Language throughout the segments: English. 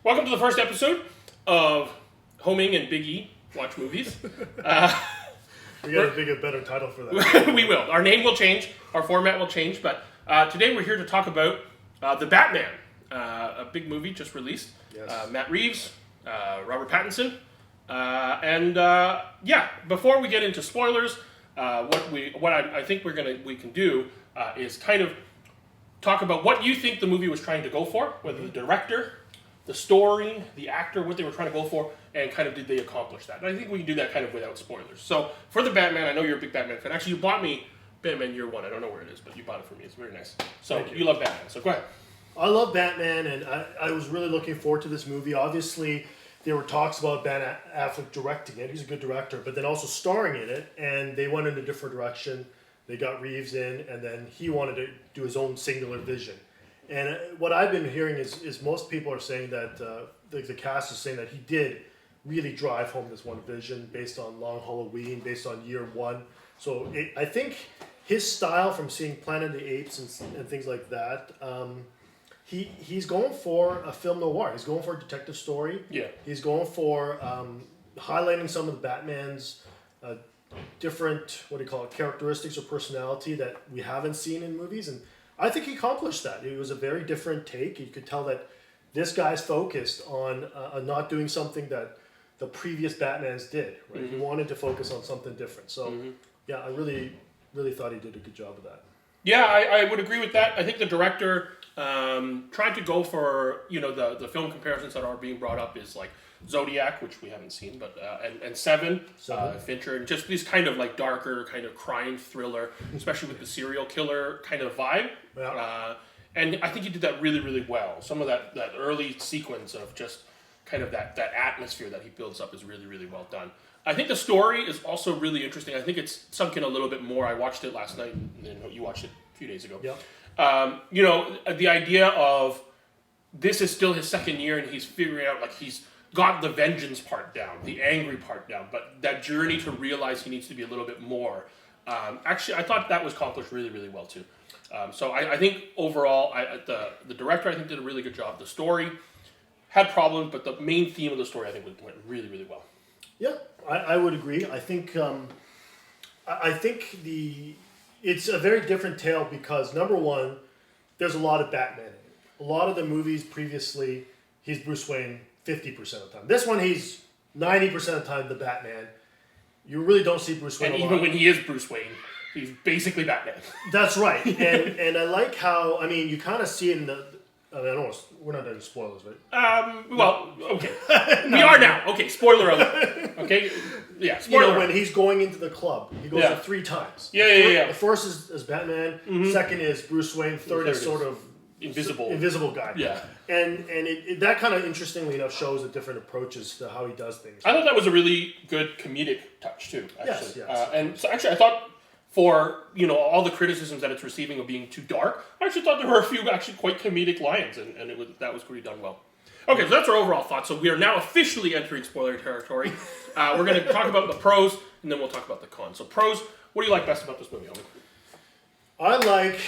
Welcome to the first episode of Homing and Big E Watch Movies. We gotta think of a better title for that. We will. Our name will change, our format will change, but today we're here to talk about The Batman, a big movie just released. Yes. Matt Reeves, Robert Pattinson, before we get into spoilers, what I think we can do is kind of talk about what you think the movie was trying to go for, whether the director, the story, the actor, what they were trying to go for, and kind of did they accomplish that. And I think we can do that kind of without spoilers. So for The Batman, I know you're a big Batman fan. Actually, you bought me Batman Year One. I don't know where it is, but you bought it for me. It's very nice. So you love Batman, so go ahead. I love Batman, and I was really looking forward to this movie. Obviously, there were talks about Ben Affleck directing it. He's a good director, but then also starring in it, and they went in a different direction. They got Reeves in, and then he wanted to do his own singular vision. And what I've been hearing is most people are saying that, the cast is saying that he did really drive home this one vision based on Long Halloween, based on Year One. So I think his style from seeing Planet of the Apes and things like that, he's going for a film noir. He's going for a detective story. Yeah. He's going for highlighting some of the Batman's different, characteristics or personality that we haven't seen in movies. And I think he accomplished that. It was a very different take. You could tell that this guy's focused on not doing something that the previous Batmans did. Right? Mm-hmm. He wanted to focus on something different. So, yeah, I really, really thought he did a good job of that. Yeah, I would agree with that. I think the director tried to go for, the film comparisons that are being brought up is like Zodiac, which we haven't seen, but and Seven. Fincher, and just these kind of like darker kind of crime thriller, especially with the serial killer kind of vibe. Yeah. And I think he did that really, really well. Some of that early sequence of just kind of that atmosphere that he builds up is really, really well done. I think the story is also really interesting. I think it's sunk in a little bit more. I watched it last night, and you watched it a few days ago. Yeah. The idea of this is still his second year, and he's figuring out, like, he's got the vengeance part down, the angry part down, but that journey to realize he needs to be a little bit more. Actually, I thought that was accomplished really, really well, too. So I think overall, the director, I think, did a really good job. The story had problems, but the main theme of the story, I think, went really, really well. Yeah, I would agree. I think it's a very different tale because, number one, there's a lot of Batman in it. A lot of the movies previously, he's Bruce Wayne 50% of the time. This one, he's 90% of the time the Batman. You really don't see Bruce Wayne and a even lot. when he is Bruce Wayne, he's basically Batman. That's right. And I like how, you kind of see it in the... we're not doing spoilers, right? Okay. We are now. Okay, spoiler alert. Okay? Yeah, spoiler when he's going into the club, he goes there 3 times. Yeah. The first is Batman, second is Bruce Wayne, third is sort of... Invisible guy. Yeah. And that kind of, interestingly enough, shows the different approaches to how he does things. I thought that was a really good comedic touch, too, actually. Yes. And so, actually, I thought for, all the criticisms that it's receiving of being too dark, I actually thought there were a few actually quite comedic lines, and that was pretty done well. Okay, so that's our overall thoughts. So we are now officially entering spoiler territory. We're going to talk about the pros, and then we'll talk about the cons. So pros, what do you like best about this movie, Owen? I like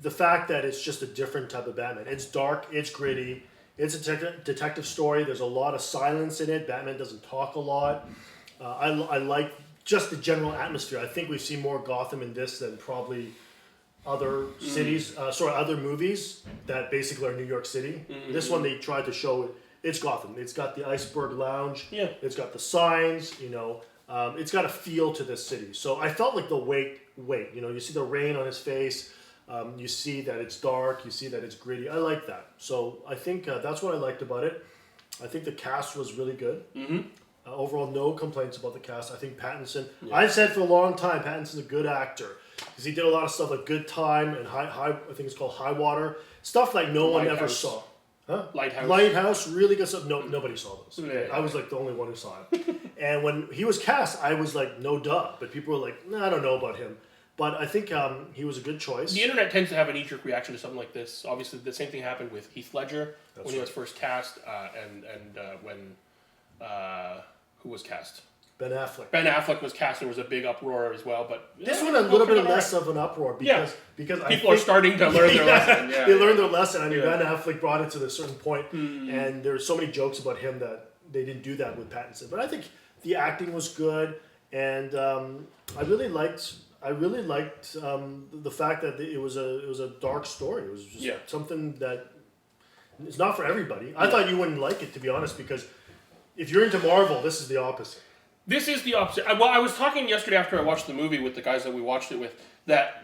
the fact that it's just a different type of Batman. It's dark, it's gritty, it's a detective story. There's a lot of silence in it. Batman doesn't talk a lot. I like just the general atmosphere. I think we've seen more Gotham in this than probably other cities, other movies that basically are New York City. This one they tried to show it's Gotham. It's got the Iceberg Lounge. Yeah. It's got the signs. It's got a feel to this city. So I felt like the weight. You see the rain on his face. You see that it's dark. You see that it's gritty. I like that. So I think that's what I liked about it. I think the cast was really good. Overall, no complaints about the cast. I think Pattinson. Yeah. I've said for a long time, Pattinson's a good actor because he did a lot of stuff like Good Time and High. I think it's called High Water. Stuff like no one ever saw. Huh? Lighthouse, really good stuff. No, nobody saw those. Yeah. I was like the only one who saw it. And when he was cast, I was like, no duh. But people were like, nah, I don't know about him. But I think he was a good choice. The internet tends to have a knee-jerk reaction to something like this. Obviously, the same thing happened with Heath Ledger when he was first cast, and when who was cast? Ben Affleck. Ben Affleck was cast. There was a big uproar as well, but This one a little bit less of an uproar because people are starting to learn their lesson. Yeah, they learned their lesson. I mean, Ben Affleck brought it to a certain point, and there's so many jokes about him that they didn't do that with Pattinson. But I think the acting was good, and I really liked the fact that it was a dark story. It was just something that it's not for everybody. I thought you wouldn't like it, to be honest, because if you're into Marvel, this is the opposite. This is the opposite. Well, I was talking yesterday after I watched the movie with the guys that we watched it with, that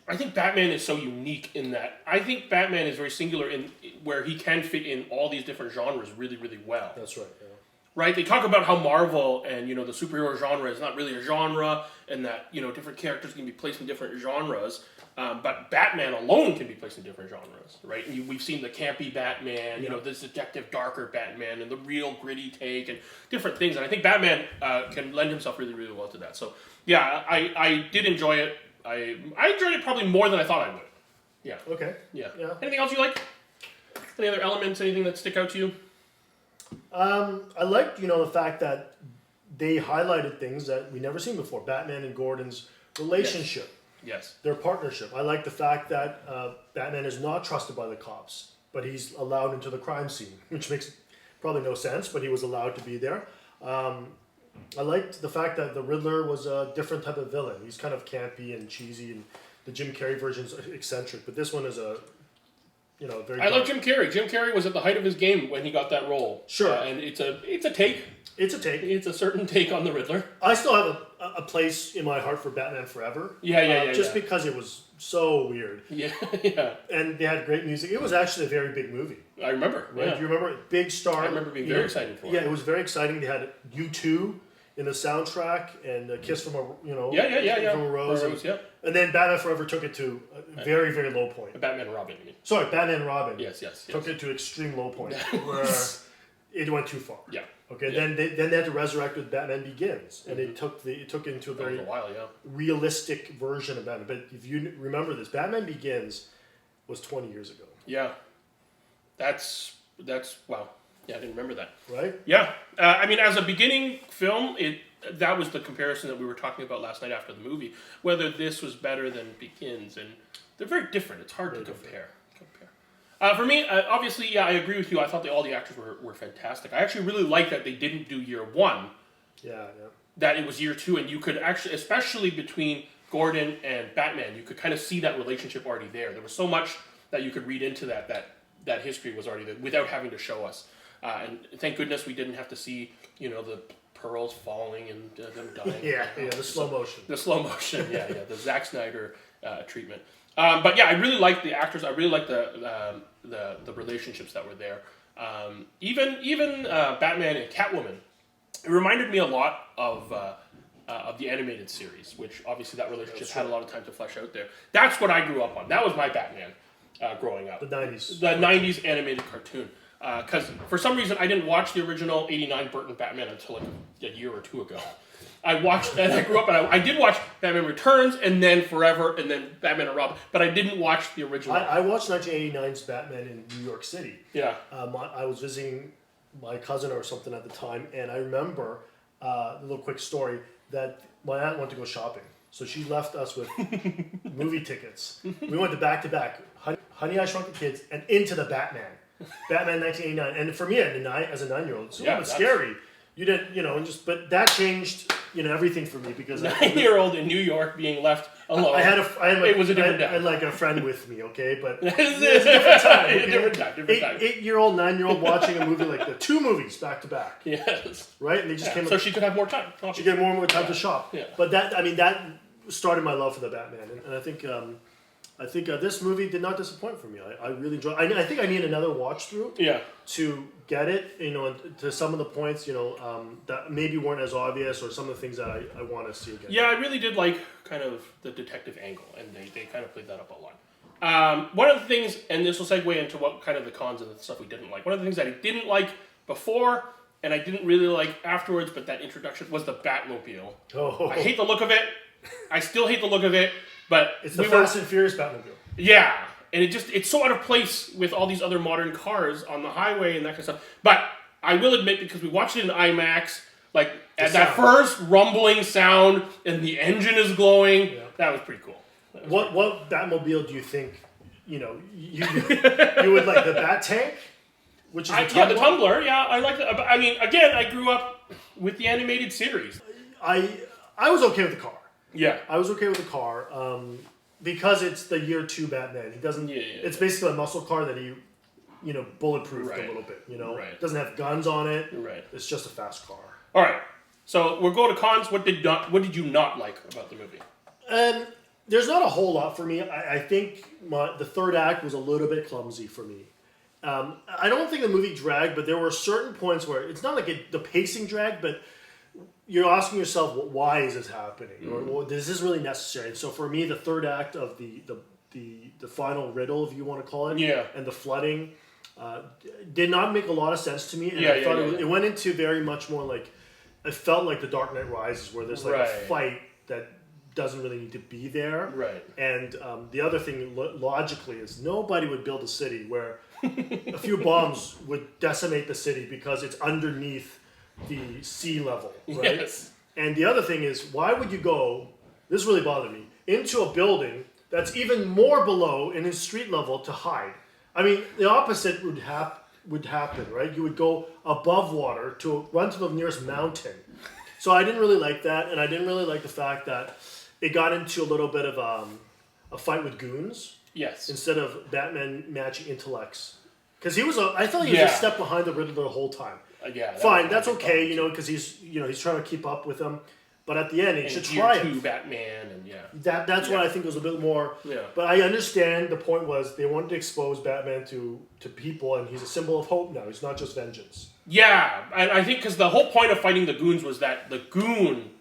I think Batman is so unique in that I think Batman is very singular in where he can fit in all these different genres really, really well. That's right. Yeah. Right? They talk about how Marvel and, the superhero genre is not really a genre and that, different characters can be placed in different genres. But Batman alone can be placed in different genres, right? And we've seen the campy Batman, this detective, darker Batman, and the real gritty take, and different things. And I think Batman can lend himself really, really well to that. So, yeah, I did enjoy it. I enjoyed it probably more than I thought I would. Yeah. Okay. Yeah. Anything else you like? Any other elements? Anything that stick out to you? I liked, the fact that they highlighted things that we never seen before. Batman and Gordon's relationship. Yes. Their partnership. I like the fact that Batman is not trusted by the cops, but he's allowed into the crime scene, which makes probably no sense, but he was allowed to be there. I liked the fact that the Riddler was a different type of villain. He's kind of campy and cheesy, and the Jim Carrey version's eccentric, but this one is very. I love Jim Carrey. Jim Carrey was at the height of his game when he got that role. Sure. And it's a take. It's a take. It's a certain take on the Riddler. I still have a place in my heart for Batman Forever. Just because it was so weird. Yeah. And they had great music. It was actually a very big movie. I remember. Right? Yeah. Do you remember? Big star. I remember being very excited for it. Yeah, it was very exciting. They had U2 in the soundtrack and a Kiss from a from a Rose. And then Batman Forever took it to a very, very low point. Batman and Robin, you mean? Sorry, Batman and Robin. Yes. Took it to extreme low point where it went too far. Yeah. Okay. Yeah. Then they had to resurrect with Batman Begins, and it took into a very realistic version of Batman. But if you remember this, Batman Begins was 20 years ago. Yeah. That's wow. Yeah, I didn't remember that. Right? Yeah. I mean, as a beginning film, that was the comparison that we were talking about last night after the movie. Whether this was better than Begins, and they're very different. It's hard to compare. For me, obviously, I agree with you. I thought all the actors were fantastic. I actually really like that they didn't do year one. Yeah. That it was year two, and you could actually, especially between Gordon and Batman, you could kind of see that relationship already there. There was so much that you could read into that history was already there without having to show us. And thank goodness we didn't have to see, the pearls falling and them dying. The slow motion. The slow motion, the Zack Snyder treatment. But yeah, I really liked the actors. I really liked the relationships that were there. Even Batman and Catwoman, it reminded me a lot of the animated series, which obviously that relationship had a lot of time to flesh out there. That's what I grew up on. That was my Batman growing up. The 90s. The 90s animated cartoon. Because for some reason I didn't watch the original 89 Burton Batman until like a year or two ago. I watched, and I grew up, and I did watch Batman Returns, and then Forever, and then Batman and Robin, but I didn't watch the original. I watched 1989's Batman in New York City. Yeah. I was visiting my cousin or something at the time, and I remember a little quick story that my aunt went to go shopping. So she left us with movie tickets. We went to back-to-back, Honey, I Shrunk the Kids, and into the Batman. Batman 1989. And for me, as a 9-year-old, it's a little bit scary. You didn't, but that changed, everything for me because 9-year-old in New York being left alone. It was a different time. I had like a friend with me, okay, but it's a different time. Okay? Different time. 8-year-old, 9-year-old watching a movie like the 2 movies back to back. Yes. Right, and they just came. So she could have more time. She could have more time to shop. Yeah. But that started my love for the Batman, and I think. I think this movie did not disappoint for me. I really enjoyed. I think I need another watch through. Yeah. To get it, to some of the points, that maybe weren't as obvious, or some of the things that I want to see again. Yeah, I really did like kind of the detective angle, and they kind of played that up a lot. One of the things, and this will segue into what kind of the cons and the stuff we didn't like. One of the things that I didn't like before, and I didn't really like afterwards, but that introduction was the Batmobile. Oh. I hate the look of it. I still hate the look of it. But it's the Fast and Furious Batmobile. Yeah, and it's so out of place with all these other modern cars on the highway and that kind of stuff. But I will admit, because we watched it in IMAX, Like at that first rumbling sound and the engine is glowing. Yeah. That was pretty cool. What Batmobile do you think? You know, you would like the Bat Tank, which is the Tumbler. Yeah, I like that. I mean, again, I grew up with the animated series. I was okay with the car. Yeah, I was okay with the car because it's the year 2 Batman. He doesn't. It's basically a muscle car that he, bulletproofed a little bit. Doesn't have guns on it. Right. It's just a fast car. All right. So we'll go to cons. What did you not like about the movie? There's not a whole lot for me. I think the third act was a little bit clumsy for me. I don't think the movie dragged, but there were certain points where it's not like the pacing dragged, but you're asking yourself, why is this happening? Or is this really necessary? And so for me, the third act of the final riddle, if you want to call it, and the flooding did not make a lot of sense to me. And I thought it went into very much more like, it felt like The Dark Knight Rises, where there's like a fight that doesn't really need to be there. Right. And the other thing, logically, is nobody would build a city where a few bombs would decimate the city because it's underneath the sea level, right? Yes. And the other thing is, why would you go, this really bothered me, into a building that's even more below in its street level to hide? I mean, the opposite would happen, right? You would go above water to run to the nearest mountain. So I didn't really like that, and I didn't really like the fact that it got into a little bit of a fight with goons. Yes. Instead of Batman matching intellects. Because I thought he was a step behind the Riddler the whole time. Fine, that's okay, because he's trying to keep up with him. But at the end, he should triumph. 2 Batman, and That's what I think was a bit more. Yeah. But I understand the point was they wanted to expose Batman to people, and he's a symbol of hope now. He's not just vengeance. Yeah, and I think because the whole point of fighting the goons was that the goon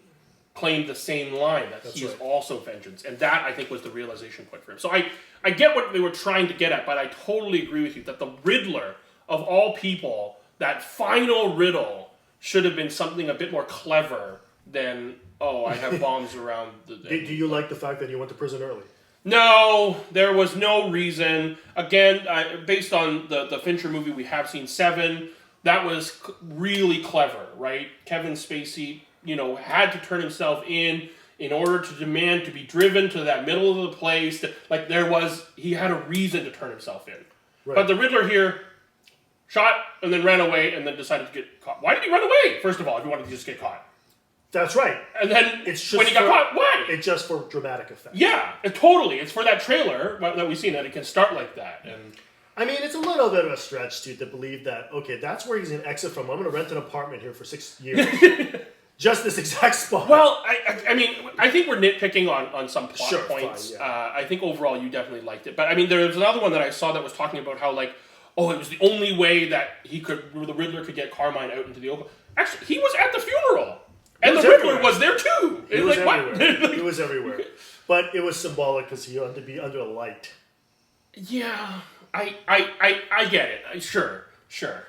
claimed the same line, that he is also vengeance. And that, I think, was the realization point for him. So I get what they were trying to get at, but I totally agree with you that the Riddler, of all people, that final riddle should have been something a bit more clever than, I have bombs around the... Do you like the fact that he went to prison early? No, there was no reason. Again, based on the Fincher movie, we have seen Seven. That was really clever, right? Kevin Spacey, had to turn himself in order to demand to be driven to that middle of the place. He had a reason to turn himself in. Right. But the Riddler here shot and then ran away and then decided to get caught. Why did he run away, first of all, if he wanted to just get caught? That's right. And then when he got caught, why? It's just for dramatic effect. Yeah, totally. It's for that trailer that we've seen that it can start like that. And I mean, it's a little bit of a stretch, to believe that, okay, that's where he's going to exit from. I'm going to rent an apartment here for 6 years. Just this exact spot. Well, I mean, I think we're nitpicking on some plot points. Fine, yeah. I think overall you definitely liked it. But I mean, there was another one that I saw that was talking about how, it was the only way that the Riddler could get Carmine out into the open. Actually, he was at the funeral. And the Riddler was there too. He was everywhere. He was everywhere. But it was symbolic because he had to be under a light. Yeah, I get it. Sure.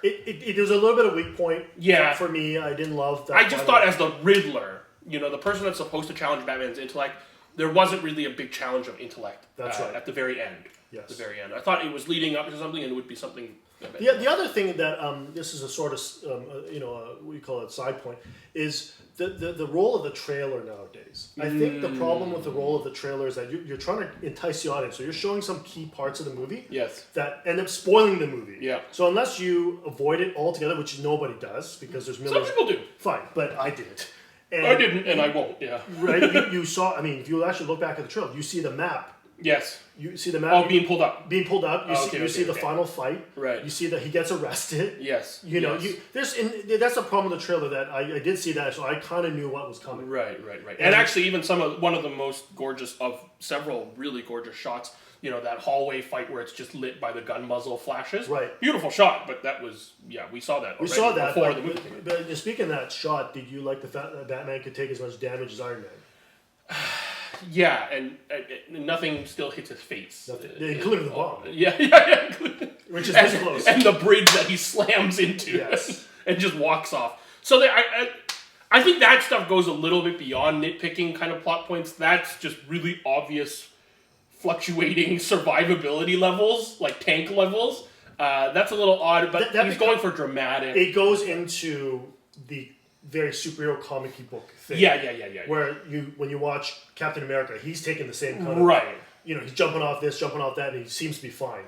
It was a little bit of a weak point. Yeah. For me, I didn't love that. I just thought as the Riddler, the person that's supposed to challenge Batman's intellect, there wasn't really a big challenge of intellect. That's right. At the very end. Yes. At the very end. I thought it was leading up to something and it would be something... The other thing that, this is a sort of, we call it side point, is the role of the trailer nowadays. I think the problem with the role of the trailer is that you're trying to entice the audience. So you're showing some key parts of the movie that end up spoiling the movie. Yeah. So unless you avoid it altogether, which nobody does, because there's millions... Some people do. Fine, but I did. I didn't, and I won't, yeah. Right? You saw, if you actually look back at the trailer, you see the map. Yes. You see the map. Oh, being pulled up. You see the final fight. Right. You see that he gets arrested. Yes. That's the problem with the trailer that I did see that, so I kind of knew what was coming. Right. And actually, even one of the most gorgeous of several really gorgeous shots, that hallway fight where it's just lit by the gun muzzle flashes. Right. Beautiful shot, but that was, we saw that already. We saw that before the movie. But speaking of that shot, did you like the fact that Batman could take as much damage as Iron Man? Yeah, and nothing still hits his face. Including the bomb. Yeah. Which is this close. And the bridge that he slams into. Yes. And just walks off. So I think that stuff goes a little bit beyond nitpicking kind of plot points. That's just really obvious fluctuating survivability levels, like tank levels. That's a little odd, but he's going for dramatic. It goes into the very superhero comic book thing. Yeah. Where when you watch Captain America, he's taking the same kind of Right. He's jumping off this, jumping off that, and he seems to be fine.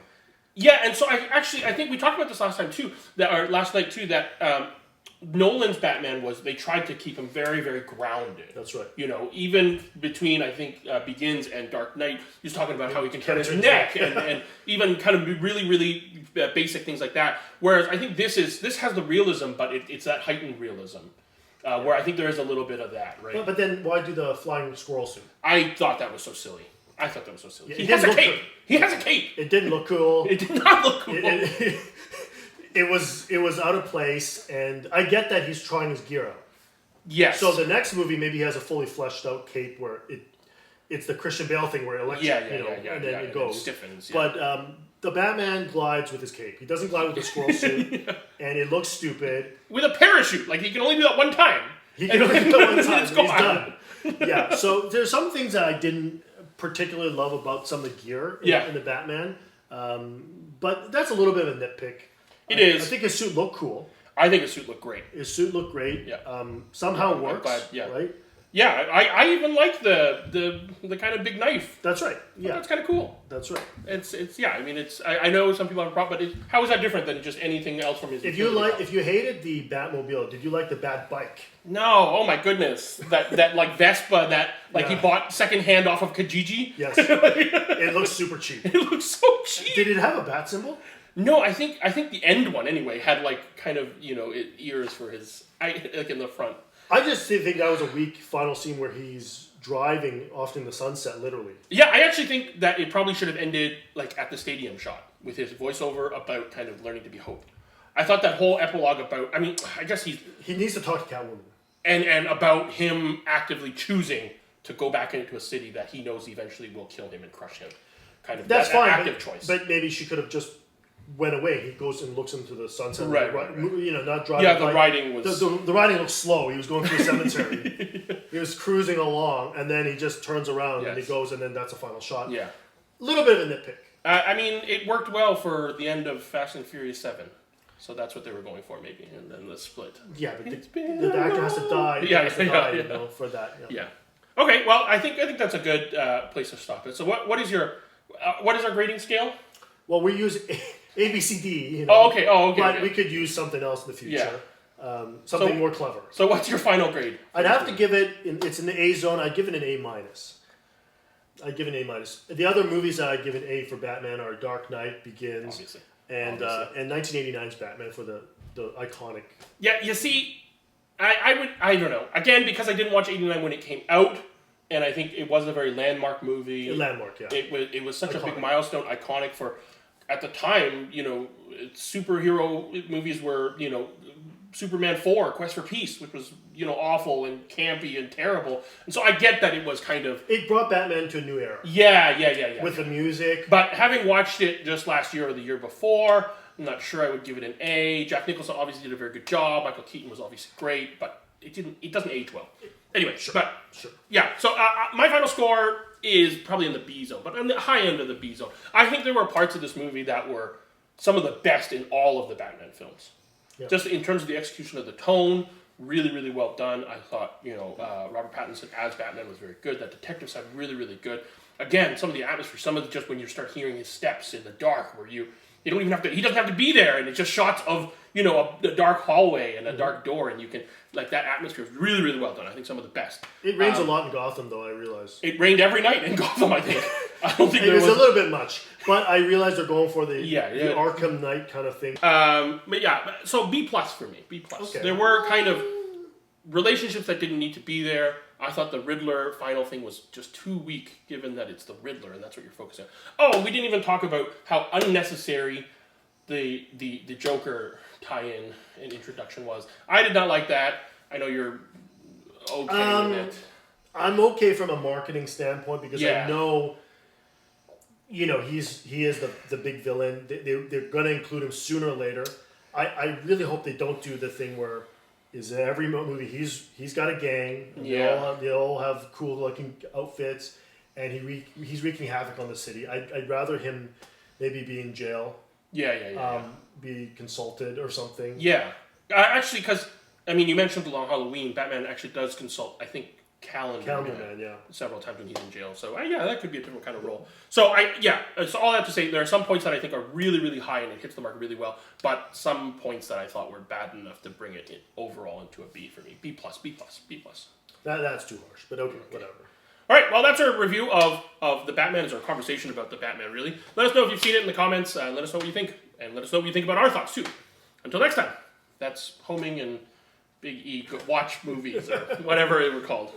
Yeah, and so I think we talked about this last night too. That Nolan's Batman they tried to keep him very, very grounded. That's right. Even between I think Begins and Dark Knight, he's talking about how he can turn his neck and even kind of really, really basic things like that. Whereas I think this has the realism, but it's that heightened realism. Where I think there is a little bit of that, right? But then why do the flying squirrel suit? I thought that was so silly. Yeah, he has a cape. He has a cape. It didn't look cool. It did not look cool. It was out of place, and I get that he's trying his gear out. Yes. So the next movie maybe has a fully fleshed out cape where it's the Christian Bale thing where and then it goes. It stiffens. Yeah. But the Batman glides with his cape. He doesn't glide with the squirrel suit, and it looks stupid. With a parachute, like he can only do that one time. He can only do that one time. It's He's gone. done. Yeah. So there's some things that I didn't particularly love about some of the gear in the Batman, but that's a little bit of a nitpick. It is. I think his suit looked cool. I think his suit looked great. Yeah. Somehow it works. Right. Yeah, I even like the kind of big knife. That's right. Yeah, that's kind of cool. That's right. It's yeah. I mean, I know some people have a problem, but how is that different than just anything else from his? If you hated the Batmobile, did you like the Bat bike? No. Oh my goodness. That like Vespa that he bought secondhand off of Kijiji. Yes. It looks super cheap. It looks so cheap. Did it have a bat symbol? No, I think the end one anyway had kind of ears for his in the front. I just think that was a weak final scene where he's driving off in the sunset, literally. Yeah, I actually think that it probably should have ended at the stadium shot with his voiceover about kind of learning to be Hope. I thought that whole epilogue about, I guess he needs to talk to Catwoman. And about him actively choosing to go back into a city that he knows eventually will kill him and crush him. Kind of that's fine, active choice. But maybe she could have just went away. He goes and looks into the sunset. Right. Not driving. Yeah, the riding was... The riding looked slow. He was going through a cemetery. He was cruising along, and then he just turns around, and he goes, and then that's a final shot. Yeah. A little bit of a nitpick. It worked well for the end of Fast and Furious 7. So that's what they were going for, maybe, and then the split. Yeah, but the actor has to die. For that. Yeah. Okay, well, I think that's a good place to stop it. So what is our grading scale? Well, we use A, B, C, D. Oh, okay. But we could use something else in the future. Yeah. Something more clever. So what's your final grade? I'd have to give it. It's in the A zone. I'd give it an A minus. The other movies that I'd give an A for Batman are Dark Knight Begins, obviously. And 1989's Batman for the iconic. Yeah, you see, I don't know. Again, because I didn't watch 89 when it came out, and I think it was a very landmark movie. It was such iconic. A big milestone, iconic for, at the time, superhero movies were, Superman 4, Quest for Peace, which was, awful and campy and terrible. And so I get that it was kind of... It brought Batman to a new era. Yeah. With the music. But having watched it just last year or the year before, I'm not sure I would give it an A. Jack Nicholson obviously did a very good job. Michael Keaton was obviously great, but it doesn't age well. Anyway, sure. Yeah, so my final score is probably in the B zone, but on the high end of the B zone. I think there were parts of this movie that were some of the best in all of the Batman films. Yeah. Just in terms of the execution of the tone, really, really well done. I thought, Robert Pattinson as Batman was very good. That detective side, really, really good. Again, some of the atmosphere, some of the just when you start hearing his steps in the dark, where you don't even have to, he doesn't have to be there, and it's just shots of, a dark hallway and a dark door, and you can, that atmosphere is really, really well done. I think some of the best. It rains a lot in Gotham, though, I realize. It rained every night in Gotham, I think. I don't think it was a little bit much, but I realize they're going for the Arkham Knight kind of thing. But yeah, so B+ for me, B+. Okay. There were kind of relationships that didn't need to be there. I thought the Riddler final thing was just too weak, given that it's the Riddler and that's what you're focusing on. Oh, we didn't even talk about how unnecessary the Joker tie-in and introduction was. I did not like that. I know you're okay with it. I'm okay from a marketing standpoint because I know, he is the big villain. They're going to include him sooner or later. I really hope they don't do the thing where is in every movie he's got a gang. And they all have cool looking outfits, and he's wreaking havoc on the city. I'd rather him maybe be in jail. Yeah. Be consulted or something. Yeah, actually, because I mean, you mentioned the Long Halloween. Batman actually does consult, I think, Calendar Man, yeah. several times when he's in jail. So yeah, that could be a different kind of role. So so all I have to say, there are some points that I think are really, really high and it hits the mark really well, but some points that I thought were bad enough to bring it overall into a B for me. B plus, B plus, B plus. That's too harsh, but okay, whatever. All right, well, that's our review of the Batman. It's our conversation about the Batman, really. Let us know if you've seen it in the comments. Let us know what you think. And let us know what you think about our thoughts, too. Until next time, that's Homing and Big E watch movies or whatever they were called.